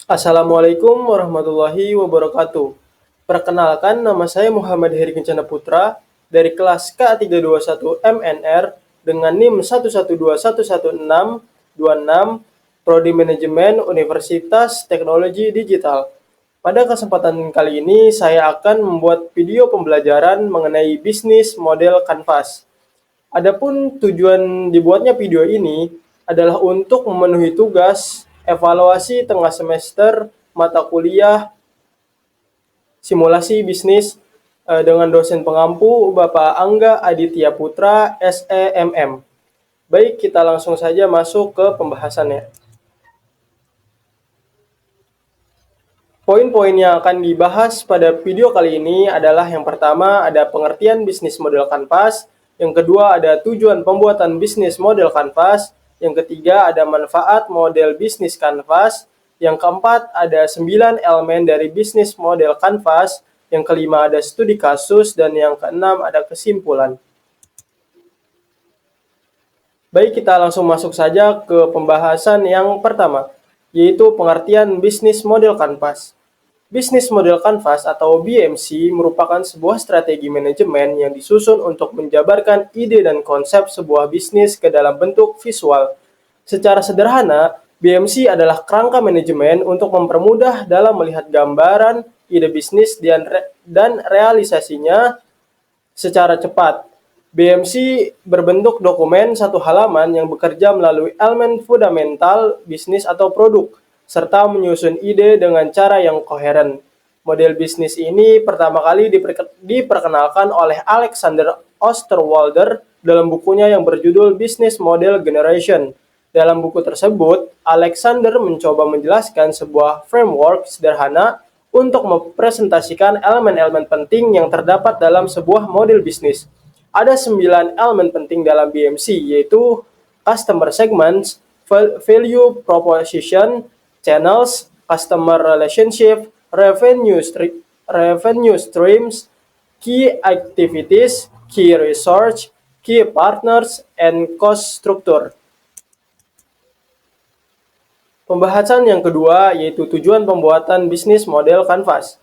Assalamualaikum warahmatullahi wabarakatuh. Perkenalkan, nama saya Muhammad Heri Kencana Putra dari kelas K321 MNR dengan NIM 112111626, Prodi Manajemen Universitas Teknologi Digital. Pada kesempatan kali ini, saya akan membuat video pembelajaran mengenai bisnis model Canvas. Adapun tujuan dibuatnya video ini adalah untuk memenuhi tugas evaluasi tengah semester mata kuliah simulasi bisnis dengan dosen pengampu Bapak Angga Aditya Putra SEMM. Baik, kita langsung saja masuk ke pembahasannya. Poin-poin yang akan dibahas pada video kali ini adalah yang pertama ada pengertian bisnis model Canvas, yang kedua ada tujuan pembuatan bisnis model Canvas, yang ketiga ada manfaat model bisnis Canvas, yang keempat ada 9 elemen dari bisnis model Canvas, yang kelima ada studi kasus, dan yang keenam ada kesimpulan. Baik, kita langsung masuk saja ke pembahasan yang pertama, yaitu pengertian bisnis model Canvas. Bisnis model Canvas atau BMC merupakan sebuah strategi manajemen yang disusun untuk menjabarkan ide dan konsep sebuah bisnis ke dalam bentuk visual. Secara sederhana, BMC adalah kerangka manajemen untuk mempermudah dalam melihat gambaran ide bisnis dan realisasinya secara cepat. BMC berbentuk dokumen satu halaman yang bekerja melalui elemen fundamental bisnis atau produk, serta menyusun ide dengan cara yang koheren. Model bisnis ini pertama kali diperkenalkan oleh Alexander Osterwalder dalam bukunya yang berjudul Business Model Generation. Dalam buku tersebut, Alexander mencoba menjelaskan sebuah framework sederhana untuk mempresentasikan elemen-elemen penting yang terdapat dalam sebuah model bisnis. Ada 9 elemen penting dalam BMC, yaitu customer segments, value proposition, channels, customer relationship, revenue streams, key activities, key research, key partners, and cost structure. Pembahasan yang kedua yaitu tujuan pembuatan bisnis model Canvas.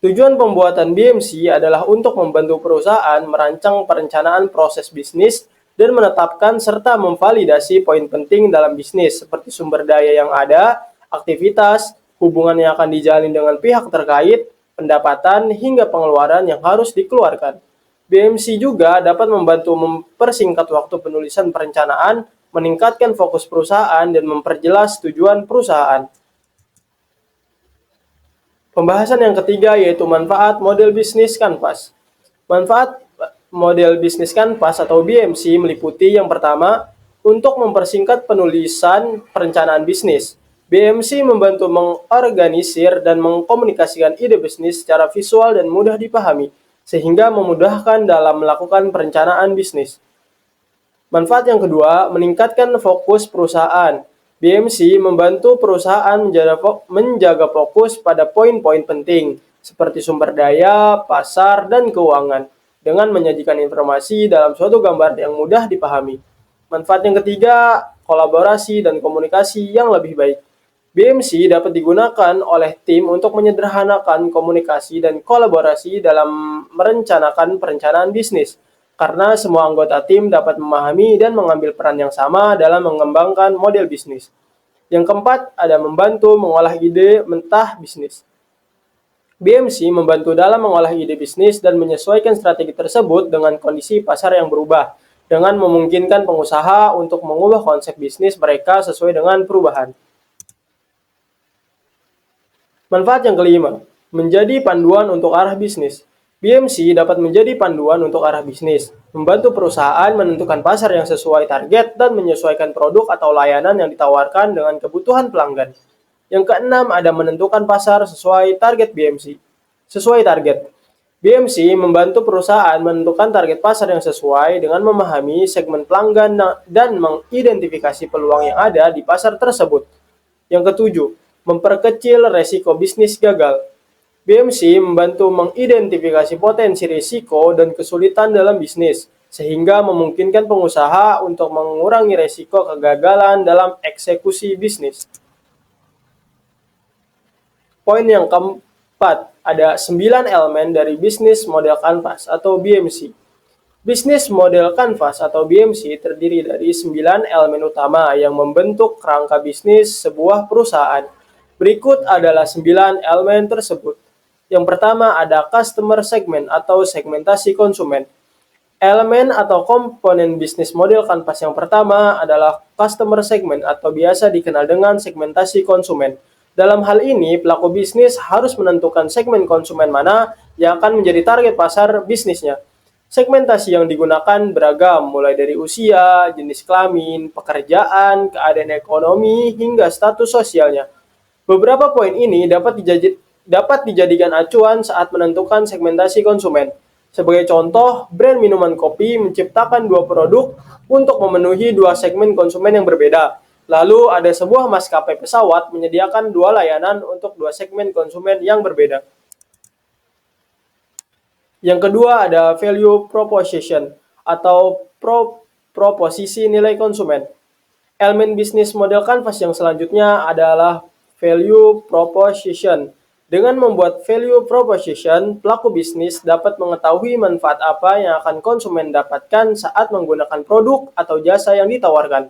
Tujuan pembuatan BMC adalah untuk membantu perusahaan merancang perencanaan proses bisnis dan menetapkan serta memvalidasi poin penting dalam bisnis seperti sumber daya yang ada, aktivitas, hubungan yang akan dijalin dengan pihak terkait, pendapatan, hingga pengeluaran yang harus dikeluarkan. BMC juga dapat membantu mempersingkat waktu penulisan perencanaan, meningkatkan fokus perusahaan, dan memperjelas tujuan perusahaan. Pembahasan yang ketiga yaitu manfaat model bisnis Canvas. Manfaat model bisnis Canvas atau BMC meliputi yang pertama, untuk mempersingkat penulisan perencanaan bisnis. BMC membantu mengorganisir dan mengkomunikasikan ide bisnis secara visual dan mudah dipahami, sehingga memudahkan dalam melakukan perencanaan bisnis. Manfaat yang kedua, meningkatkan fokus perusahaan. BMC membantu perusahaan menjaga fokus pada poin-poin penting, seperti sumber daya, pasar, dan keuangan, dengan menyajikan informasi dalam suatu gambar yang mudah dipahami. Manfaat yang ketiga, kolaborasi dan komunikasi yang lebih baik. BMC dapat digunakan oleh tim untuk menyederhanakan komunikasi dan kolaborasi dalam merencanakan perencanaan bisnis, karena semua anggota tim dapat memahami dan mengambil peran yang sama dalam mengembangkan model bisnis. Yang keempat, ada membantu mengolah ide mentah bisnis. BMC membantu dalam mengolah ide bisnis dan menyesuaikan strategi tersebut dengan kondisi pasar yang berubah, dengan memungkinkan pengusaha untuk mengubah konsep bisnis mereka sesuai dengan perubahan. Manfaat yang kelima, menjadi panduan untuk arah bisnis. BMC dapat menjadi panduan untuk arah bisnis, membantu perusahaan menentukan pasar yang sesuai target dan menyesuaikan produk atau layanan yang ditawarkan dengan kebutuhan pelanggan. Yang keenam, ada menentukan pasar sesuai target BMC. Sesuai target, BMC membantu perusahaan menentukan target pasar yang sesuai dengan memahami segmen pelanggan dan mengidentifikasi peluang yang ada di pasar tersebut. Yang ketujuh, memperkecil resiko bisnis gagal. BMC membantu mengidentifikasi potensi risiko dan kesulitan dalam bisnis, sehingga memungkinkan pengusaha untuk mengurangi risiko kegagalan dalam eksekusi bisnis. Poin yang keempat, ada 9 elemen dari bisnis model kanvas atau BMC. Bisnis model kanvas atau BMC terdiri dari 9 elemen utama yang membentuk kerangka bisnis sebuah perusahaan. Berikut adalah 9 elemen tersebut. Yang pertama ada customer segment atau segmentasi konsumen. Elemen atau komponen bisnis model kanvas yang pertama adalah customer segment atau biasa dikenal dengan segmentasi konsumen. Dalam hal ini, pelaku bisnis harus menentukan segmen konsumen mana yang akan menjadi target pasar bisnisnya. Segmentasi yang digunakan beragam, mulai dari usia, jenis kelamin, pekerjaan, keadaan ekonomi, hingga status sosialnya. Beberapa poin ini dapat dijadikan acuan saat menentukan segmentasi konsumen. Sebagai contoh, brand minuman kopi menciptakan dua produk untuk memenuhi dua segmen konsumen yang berbeda. Lalu ada sebuah maskapai pesawat menyediakan dua layanan untuk dua segmen konsumen yang berbeda. Yang kedua ada value proposition atau proposisi nilai konsumen. Elemen bisnis model kanvas yang selanjutnya adalah value proposition. Dengan membuat value proposition, pelaku bisnis dapat mengetahui manfaat apa yang akan konsumen dapatkan saat menggunakan produk atau jasa yang ditawarkan.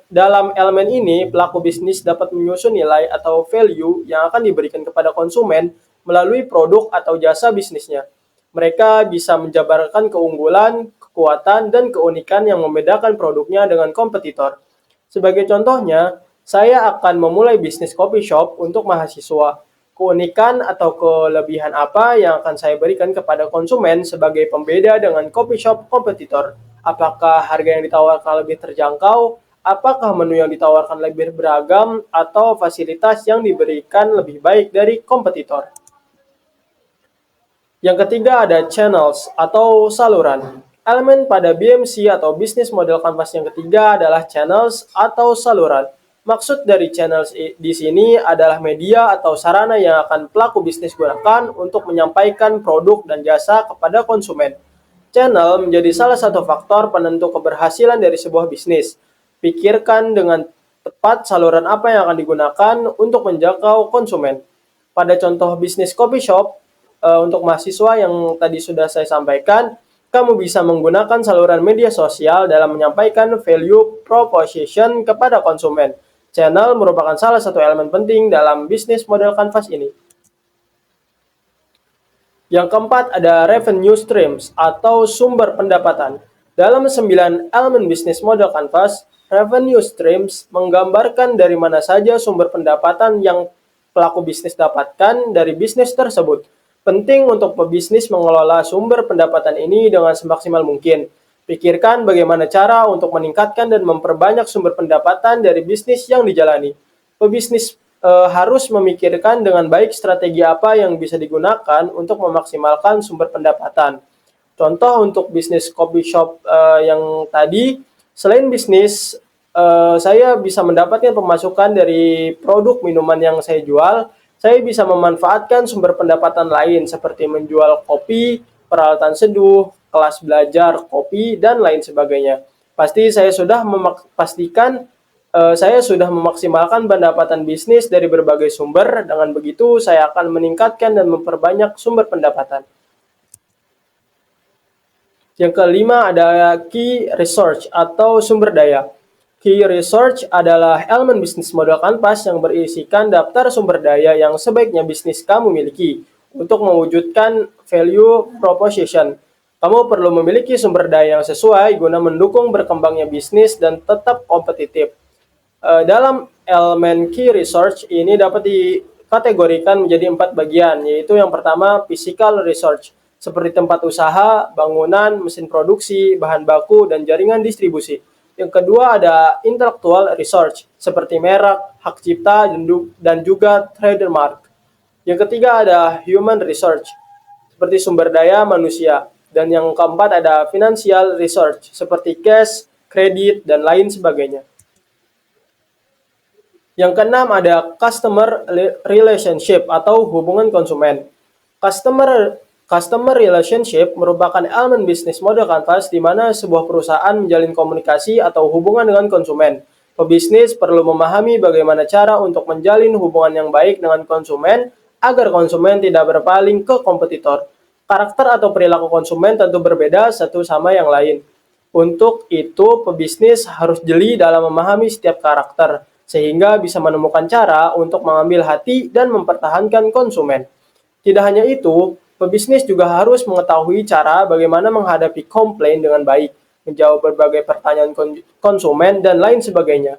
Dalam elemen ini, pelaku bisnis dapat menyusun nilai atau value yang akan diberikan kepada konsumen melalui produk atau jasa bisnisnya. Mereka bisa menjabarkan keunggulan, kekuatan, dan keunikan yang membedakan produknya dengan kompetitor. Sebagai contohnya, saya akan memulai bisnis coffee shop untuk mahasiswa. Keunikan atau kelebihan apa yang akan saya berikan kepada konsumen sebagai pembeda dengan coffee shop kompetitor? Apakah harga yang ditawarkan lebih terjangkau? Apakah menu yang ditawarkan lebih beragam? Atau fasilitas yang diberikan lebih baik dari kompetitor? Yang ketiga ada channels atau saluran. Elemen pada BMC atau Business Model Canvas yang ketiga adalah channels atau saluran. Maksud dari channels di sini adalah media atau sarana yang akan pelaku bisnis gunakan untuk menyampaikan produk dan jasa kepada konsumen. Channel menjadi salah satu faktor penentu keberhasilan dari sebuah bisnis. Pikirkan dengan tepat saluran apa yang akan digunakan untuk menjangkau konsumen. Pada contoh bisnis coffee shop, untuk mahasiswa yang tadi sudah saya sampaikan, kamu bisa menggunakan saluran media sosial dalam menyampaikan value proposition kepada konsumen. Channel merupakan salah satu elemen penting dalam bisnis model kanvas ini. Yang keempat ada revenue streams atau sumber pendapatan. Dalam 9 elemen bisnis model kanvas, revenue streams menggambarkan dari mana saja sumber pendapatan yang pelaku bisnis dapatkan dari bisnis tersebut. Penting untuk pebisnis mengelola sumber pendapatan ini dengan semaksimal mungkin. Pikirkan bagaimana cara untuk meningkatkan dan memperbanyak sumber pendapatan dari bisnis yang dijalani. Pebisnis harus memikirkan dengan baik strategi apa yang bisa digunakan untuk memaksimalkan sumber pendapatan. Contoh untuk bisnis coffee shop yang tadi, selain bisnis, saya bisa mendapatkan pemasukan dari produk minuman yang saya jual. Saya bisa memanfaatkan sumber pendapatan lain seperti menjual kopi, peralatan seduh, kelas belajar kopi, dan lain sebagainya. Saya sudah memaksimalkan pendapatan bisnis dari berbagai sumber. Dengan begitu, saya akan meningkatkan dan memperbanyak sumber pendapatan. Yang kelima ada key research atau sumber daya. Key research adalah elemen bisnis model kanvas yang berisikan daftar sumber daya yang sebaiknya bisnis kamu miliki untuk mewujudkan value proposition. Kamu perlu memiliki sumber daya yang sesuai guna mendukung berkembangnya bisnis dan tetap kompetitif. Dalam elemen key research ini dapat dikategorikan menjadi 4 bagian, yaitu yang pertama physical research, seperti tempat usaha, bangunan, mesin produksi, bahan baku, dan jaringan distribusi. Yang kedua ada intellectual research, seperti merek, hak cipta, dan juga trademark. Yang ketiga ada human research, seperti sumber daya manusia. Dan yang keempat ada financial research, seperti cash, kredit, dan lain sebagainya. Yang keenam ada customer relationship atau hubungan konsumen. Customer relationship merupakan elemen bisnis model kanvas di mana sebuah perusahaan menjalin komunikasi atau hubungan dengan konsumen. Pebisnis perlu memahami bagaimana cara untuk menjalin hubungan yang baik dengan konsumen agar konsumen tidak berpaling ke kompetitor. Karakter atau perilaku konsumen tentu berbeda satu sama yang lain. Untuk itu, pebisnis harus jeli dalam memahami setiap karakter, sehingga bisa menemukan cara untuk mengambil hati dan mempertahankan konsumen. Tidak hanya itu, pebisnis juga harus mengetahui cara bagaimana menghadapi komplain dengan baik, menjawab berbagai pertanyaan konsumen, dan lain sebagainya.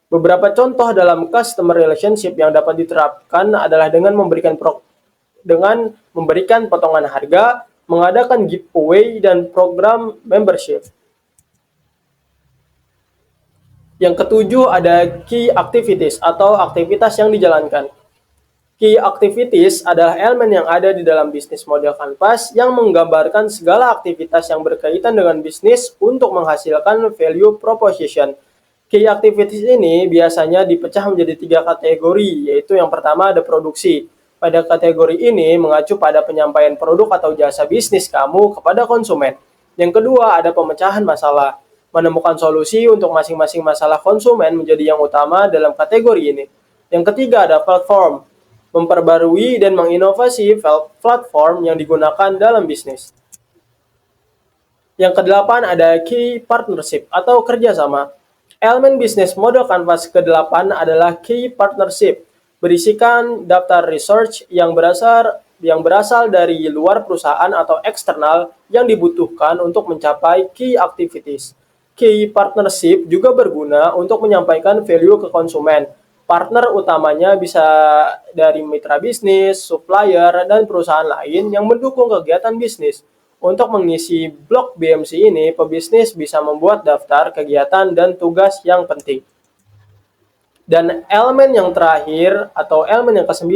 Beberapa contoh dalam customer relationship yang dapat diterapkan adalah dengan memberikan potongan harga, mengadakan giveaway, dan program membership. Yang ketujuh ada key activities atau aktivitas yang dijalankan. Key activities adalah elemen yang ada di dalam bisnis model Canvas yang menggambarkan segala aktivitas yang berkaitan dengan bisnis untuk menghasilkan value proposition. Key activities ini biasanya dipecah menjadi 3 kategori, yaitu yang pertama ada produksi. Pada kategori ini mengacu pada penyampaian produk atau jasa bisnis kamu kepada konsumen. Yang kedua ada pemecahan masalah. Menemukan solusi untuk masing-masing masalah konsumen menjadi yang utama dalam kategori ini. Yang ketiga ada platform. Memperbarui dan menginovasi platform yang digunakan dalam bisnis. Yang kedelapan ada key partnership atau kerjasama. Elemen bisnis model Canvas ke-8 adalah key partnership, berisikan daftar research yang berasal dari luar perusahaan atau eksternal yang dibutuhkan untuk mencapai key activities. Key partnership juga berguna untuk menyampaikan value ke konsumen. Partner utamanya bisa dari mitra bisnis, supplier, dan perusahaan lain yang mendukung kegiatan bisnis. Untuk mengisi blok BMC ini, pebisnis bisa membuat daftar kegiatan dan tugas yang penting. Dan elemen yang terakhir atau elemen yang ke-9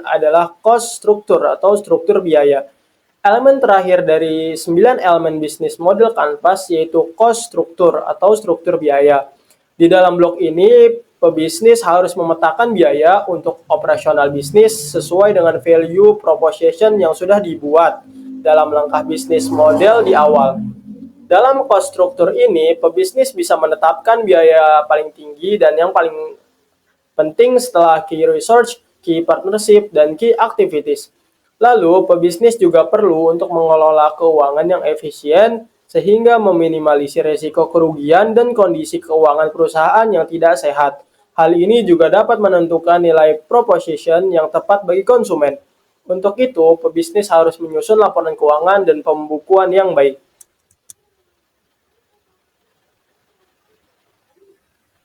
adalah cost structure atau struktur biaya. Elemen terakhir dari 9 elemen bisnis model Canvas yaitu cost structure atau struktur biaya. Di dalam blok ini, pebisnis harus memetakan biaya untuk operasional bisnis sesuai dengan value proposition yang sudah dibuat dalam langkah bisnis model di awal. Dalam cost structure ini, pebisnis bisa menetapkan biaya paling tinggi dan yang paling penting setelah key research, key partnership, dan key activities. Lalu, pebisnis juga perlu untuk mengelola keuangan yang efisien sehingga meminimalisir risiko kerugian dan kondisi keuangan perusahaan yang tidak sehat. Hal ini juga dapat menentukan nilai proposition yang tepat bagi konsumen. Untuk itu, pebisnis harus menyusun laporan keuangan dan pembukuan yang baik.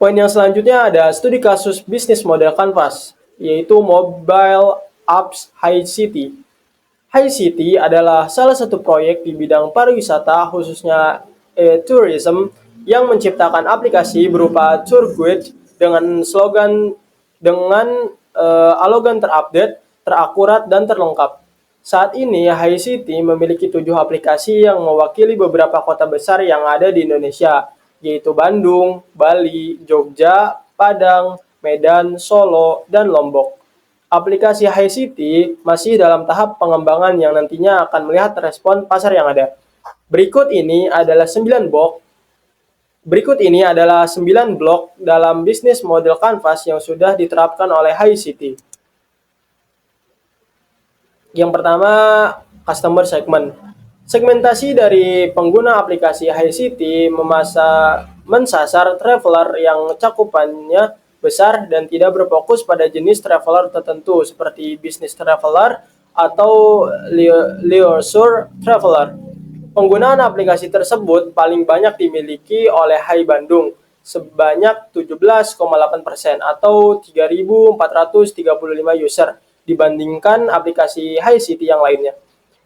Poin yang selanjutnya ada studi kasus bisnis model Canvas, yaitu Mobile Apps High City. High City adalah salah satu proyek di bidang pariwisata, khususnya tourism, yang menciptakan aplikasi berupa tour guide dengan slogan alogan terupdate, terakurat, dan terlengkap. Saat ini, High City memiliki 7 aplikasi yang mewakili beberapa kota besar yang ada di Indonesia, yaitu Bandung, Bali, Jogja, Padang, Medan, Solo, dan Lombok. Aplikasi High City masih dalam tahap pengembangan yang nantinya akan melihat respon pasar yang ada. Berikut ini adalah 9 blok dalam bisnis model Canvas yang sudah diterapkan oleh High City. Yang pertama, customer segment. Segmentasi dari pengguna aplikasi High City mensasar traveler yang cakupannya besar dan tidak berfokus pada jenis traveler tertentu seperti business traveler atau leisure traveler. Penggunaan aplikasi tersebut paling banyak dimiliki oleh High Bandung sebanyak 17,8% atau 3.435 user dibandingkan aplikasi High City yang lainnya.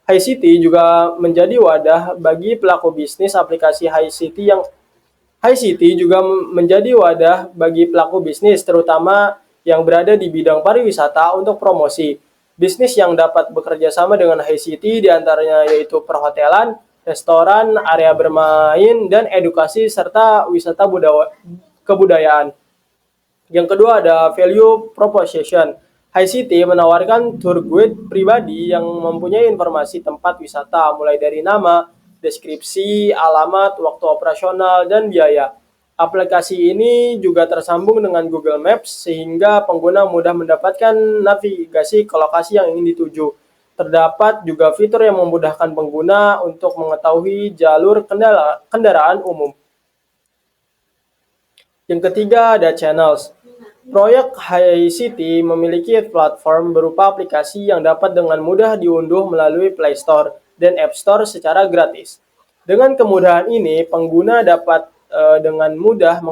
High City juga menjadi wadah bagi pelaku bisnis aplikasi High City juga menjadi wadah bagi pelaku bisnis, terutama yang berada di bidang pariwisata untuk promosi. Bisnis yang dapat bekerja sama dengan High City diantaranya yaitu perhotelan, restoran, area bermain, dan edukasi, serta wisata kebudayaan. Yang kedua ada value proposition. High City menawarkan tour guide pribadi yang mempunyai informasi tempat wisata, mulai dari nama, deskripsi, alamat, waktu operasional, dan biaya. Aplikasi ini juga tersambung dengan Google Maps sehingga pengguna mudah mendapatkan navigasi ke lokasi yang ingin dituju. Terdapat juga fitur yang memudahkan pengguna untuk mengetahui jalur kendaraan umum. Yang ketiga ada channels. Proyek HiCity memiliki platform berupa aplikasi yang dapat dengan mudah diunduh melalui Play Store dan App Store secara gratis. Dengan kemudahan ini, pengguna dapat dengan mudah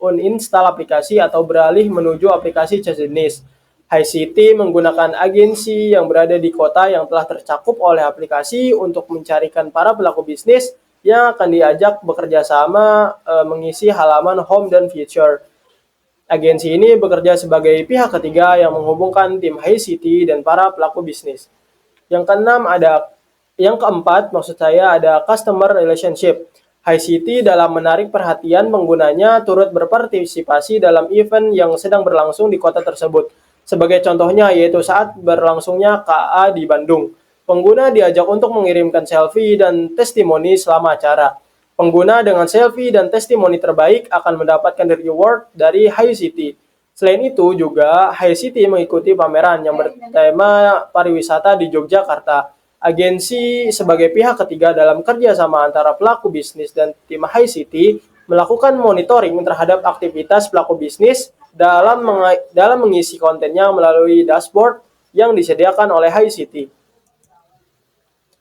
menginstal aplikasi atau beralih menuju aplikasi sejenis. HiCity menggunakan agensi yang berada di kota yang telah tercakup oleh aplikasi untuk mencarikan para pelaku bisnis yang akan diajak bekerja sama mengisi halaman home dan feature. Agensi ini bekerja sebagai pihak ketiga yang menghubungkan tim HiCity dan para pelaku bisnis. Yang keempat, maksud saya ada customer relationship. HiCity dalam menarik perhatian penggunanya turut berpartisipasi dalam event yang sedang berlangsung di kota tersebut. Sebagai contohnya yaitu saat berlangsungnya KA di Bandung. Pengguna diajak untuk mengirimkan selfie dan testimoni selama acara. Pengguna dengan selfie dan testimoni terbaik akan mendapatkan reward dari HiCity. Selain itu juga HiCity mengikuti pameran yang bertema pariwisata di Yogyakarta. Agensi sebagai pihak ketiga dalam kerjasama antara pelaku bisnis dan tim HiCity melakukan monitoring terhadap aktivitas pelaku bisnis dalam mengisi kontennya melalui dashboard yang disediakan oleh HiCity.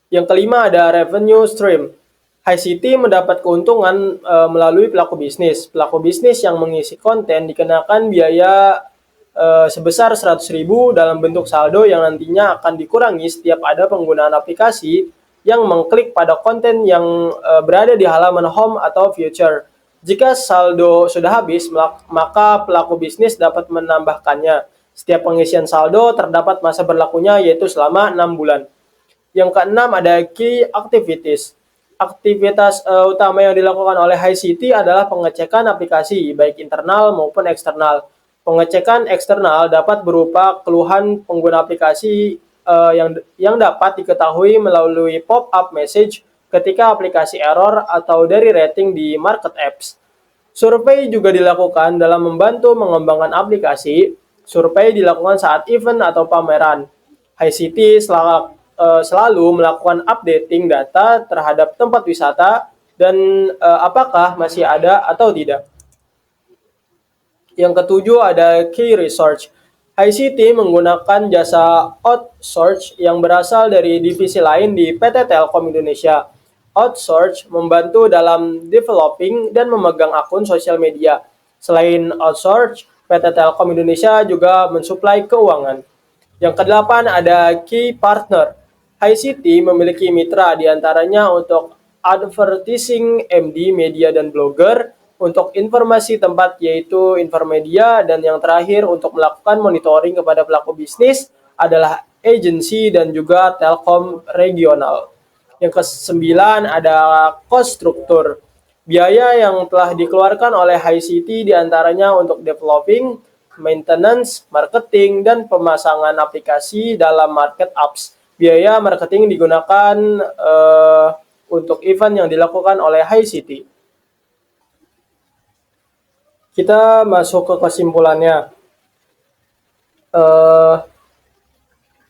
Yang kelima ada revenue stream. HiCity mendapat keuntungan melalui pelaku bisnis. Pelaku bisnis yang mengisi konten dikenakan biaya sebesar 100.000 dalam bentuk saldo yang nantinya akan dikurangi setiap ada penggunaan aplikasi yang mengklik pada konten yang berada di halaman home atau feature. Jika saldo sudah habis, maka pelaku bisnis dapat menambahkannya. Setiap pengisian saldo terdapat masa berlakunya yaitu selama 6 bulan. Yang keenam ada key activities. Aktivitas utama yang dilakukan oleh HiCity adalah pengecekan aplikasi, baik internal maupun eksternal. Pengecekan eksternal dapat berupa keluhan pengguna aplikasi yang dapat diketahui melalui pop-up message ketika aplikasi error atau dari rating di market apps. Survei juga dilakukan dalam membantu mengembangkan aplikasi. Survei dilakukan saat event atau pameran. HiCity selalu melakukan updating data terhadap tempat wisata dan apakah masih ada atau tidak. Yang ketujuh ada key research. HiCity menggunakan jasa outsource yang berasal dari divisi lain di PT Telkom Indonesia. Outsource membantu dalam developing dan memegang akun sosial media. Selain outsource, PT Telkom Indonesia juga mensuplai keuangan. Yang kedelapan ada key partner. HiCity memiliki mitra diantaranya untuk advertising, MD, media, dan blogger, untuk informasi tempat yaitu Infomedia, dan yang terakhir untuk melakukan monitoring kepada pelaku bisnis adalah agensi dan juga Telkom regional. Yang kesembilan ada cost struktur. Biaya yang telah dikeluarkan oleh HiCity diantaranya untuk developing, maintenance, marketing, dan pemasangan aplikasi dalam market apps. Biaya marketing digunakan untuk event yang dilakukan oleh HiCity. Kita masuk ke kesimpulannya.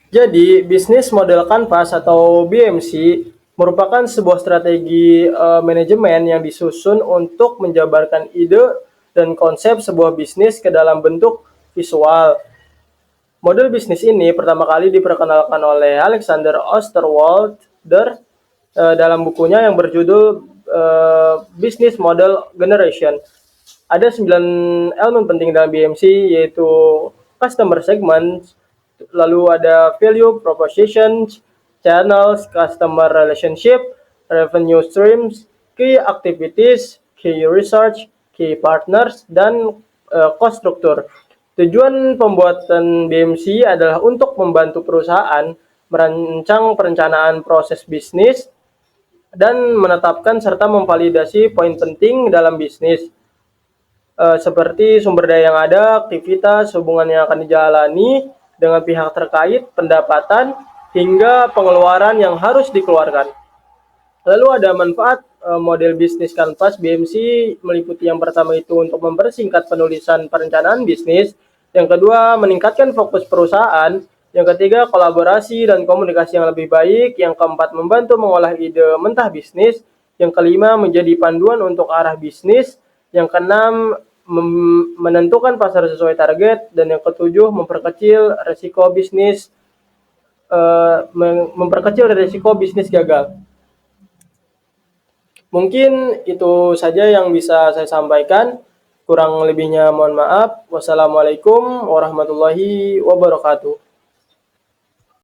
Jadi, bisnis model kanvas atau BMC merupakan sebuah strategi manajemen yang disusun untuk menjabarkan ide dan konsep sebuah bisnis ke dalam bentuk visual. Model bisnis ini pertama kali diperkenalkan oleh Alexander Osterwalder dalam bukunya yang berjudul Business Model Generation. Ada 9 elemen penting dalam BMC yaitu customer segment, lalu ada value proposition, channels, customer relationship, revenue streams, key activities, key research, key partners, dan cost structure. Tujuan pembuatan BMC adalah untuk membantu perusahaan merancang perencanaan proses bisnis dan menetapkan serta memvalidasi poin penting dalam bisnis, seperti sumber daya yang ada, aktivitas, hubungan yang akan dijalani dengan pihak terkait, pendapatan, hingga pengeluaran yang harus dikeluarkan. Lalu ada manfaat model bisnis kanvas BMC meliputi yang pertama itu untuk mempersingkat penulisan perencanaan bisnis, yang kedua meningkatkan fokus perusahaan, yang ketiga kolaborasi dan komunikasi yang lebih baik, yang keempat membantu mengolah ide mentah bisnis, yang kelima menjadi panduan untuk arah bisnis, yang keenam menentukan pasar sesuai target, dan yang ketujuh memperkecil resiko bisnis gagal. Mungkin itu saja yang bisa saya sampaikan. Kurang lebihnya mohon maaf. Wassalamualaikum warahmatullahi wabarakatuh.